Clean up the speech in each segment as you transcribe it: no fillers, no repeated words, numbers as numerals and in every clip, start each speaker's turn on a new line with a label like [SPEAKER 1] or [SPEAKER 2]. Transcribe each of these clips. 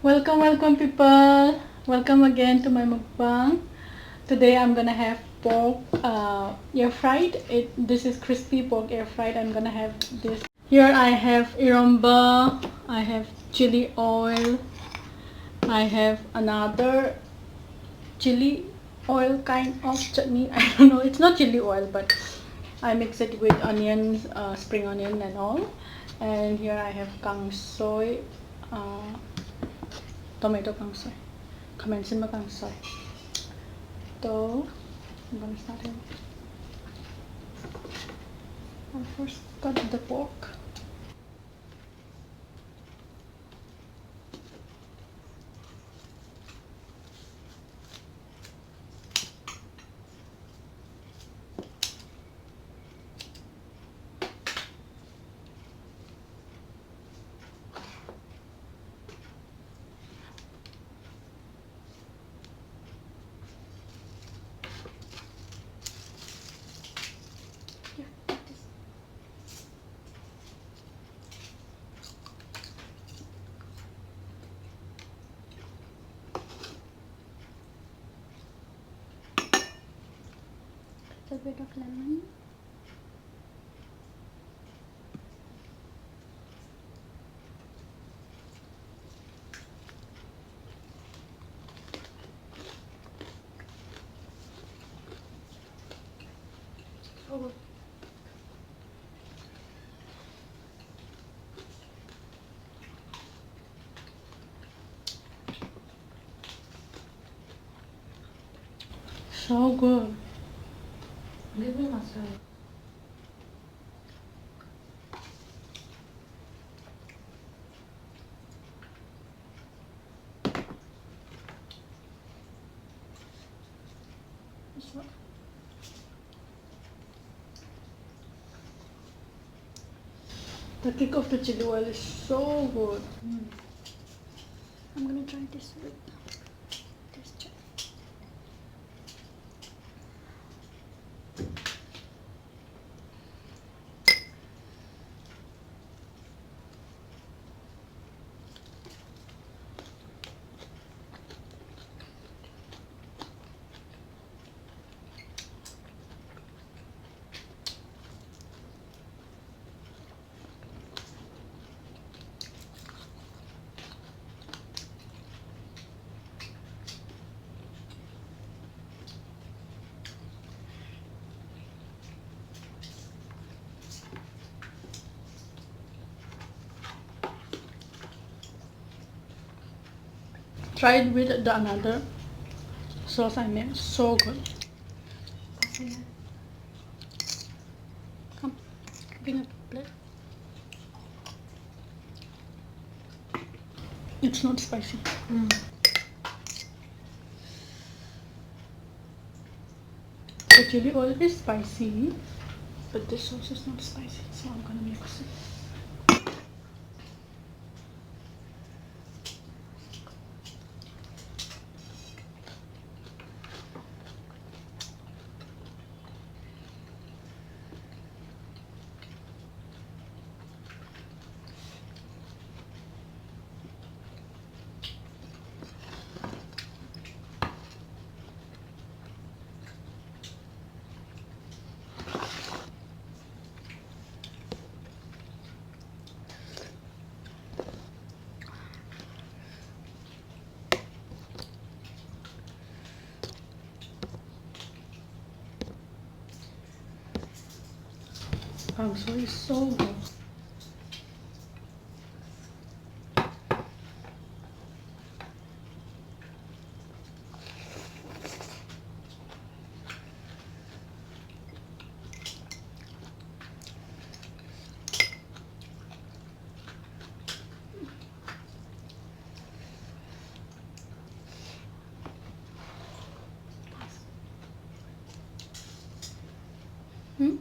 [SPEAKER 1] Welcome people. Welcome again to my mukbang. Today I'm gonna have pork air fried. This is crispy pork air fried. I'm gonna have this. Here I have iromba. I have chili oil. I have another chili oil kind of chutney. I don't know. It's not chili oil, but I mix it with onions, spring onion and all. And here I have kang soy. Tomato kang soy. Commence in my kang soy. So I'm gonna start here. I'll first cut the pork. A bit of lemon. Oh. So good.
[SPEAKER 2] Liver masala.
[SPEAKER 1] The kick of the chili oil is so good. I'm gonna try this with this chili. Try it with the another sauce I made. So good. Come, bring a plate. It's not spicy. The chili oil is spicy, but this sauce is not spicy, so I'm gonna mix it. Kang soy is so good. Hmm?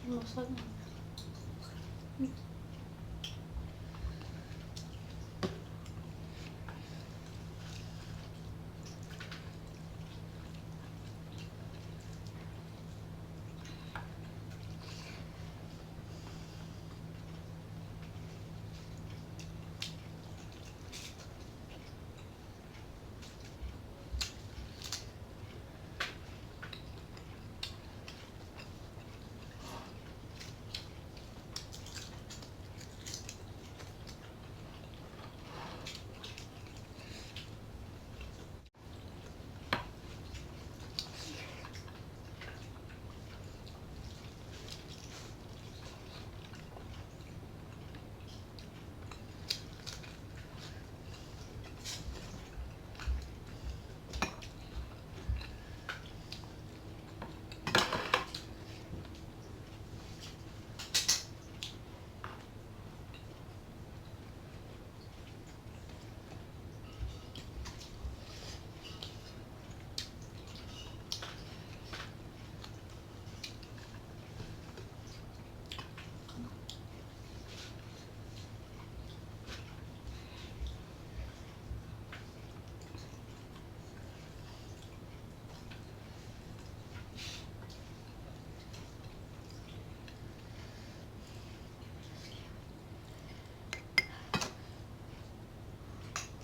[SPEAKER 2] Masarap.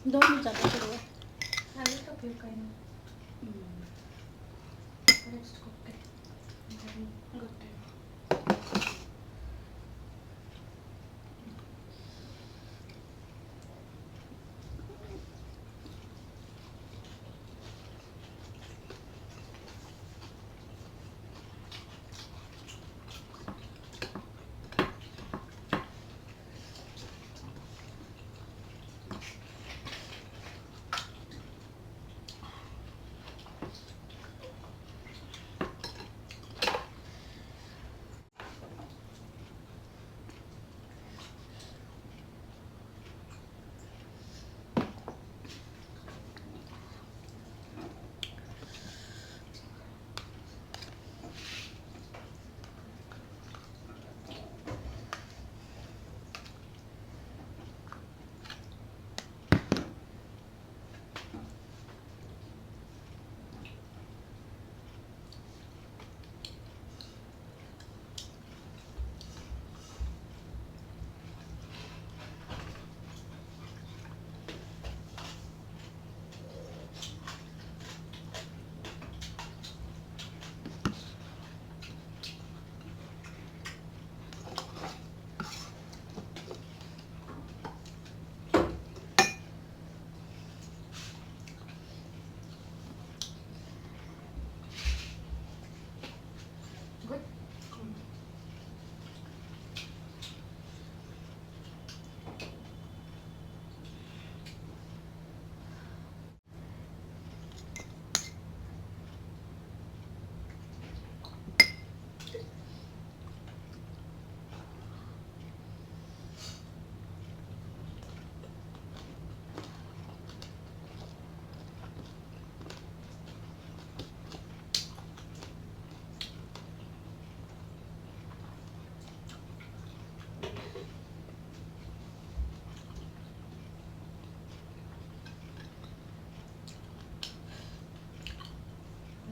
[SPEAKER 1] 너무 작아서
[SPEAKER 2] Ayos ka po yung kain.
[SPEAKER 1] 음.
[SPEAKER 2] Let's cook it.
[SPEAKER 1] 이것도
[SPEAKER 2] Good.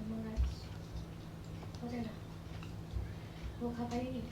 [SPEAKER 2] More rice. Okay na. Huwag ka kainin.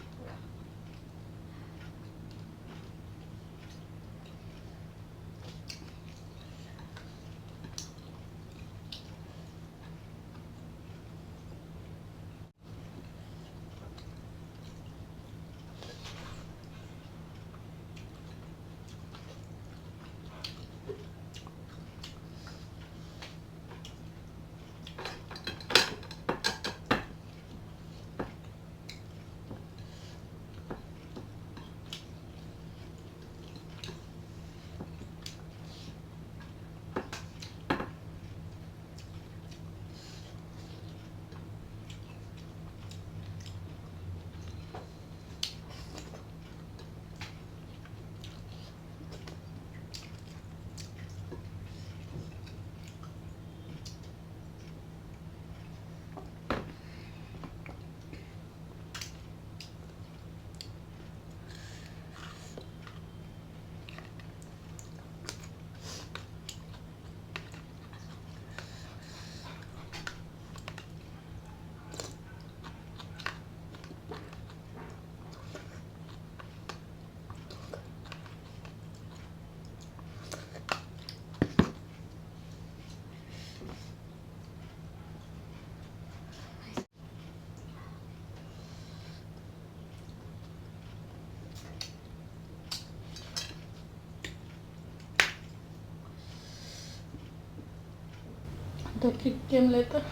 [SPEAKER 1] The kick came later.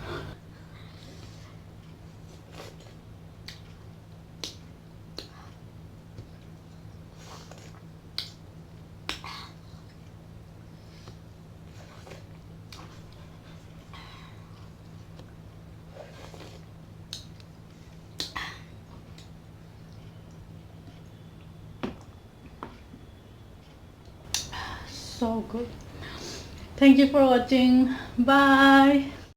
[SPEAKER 1] So good. Thank you for watching. Bye.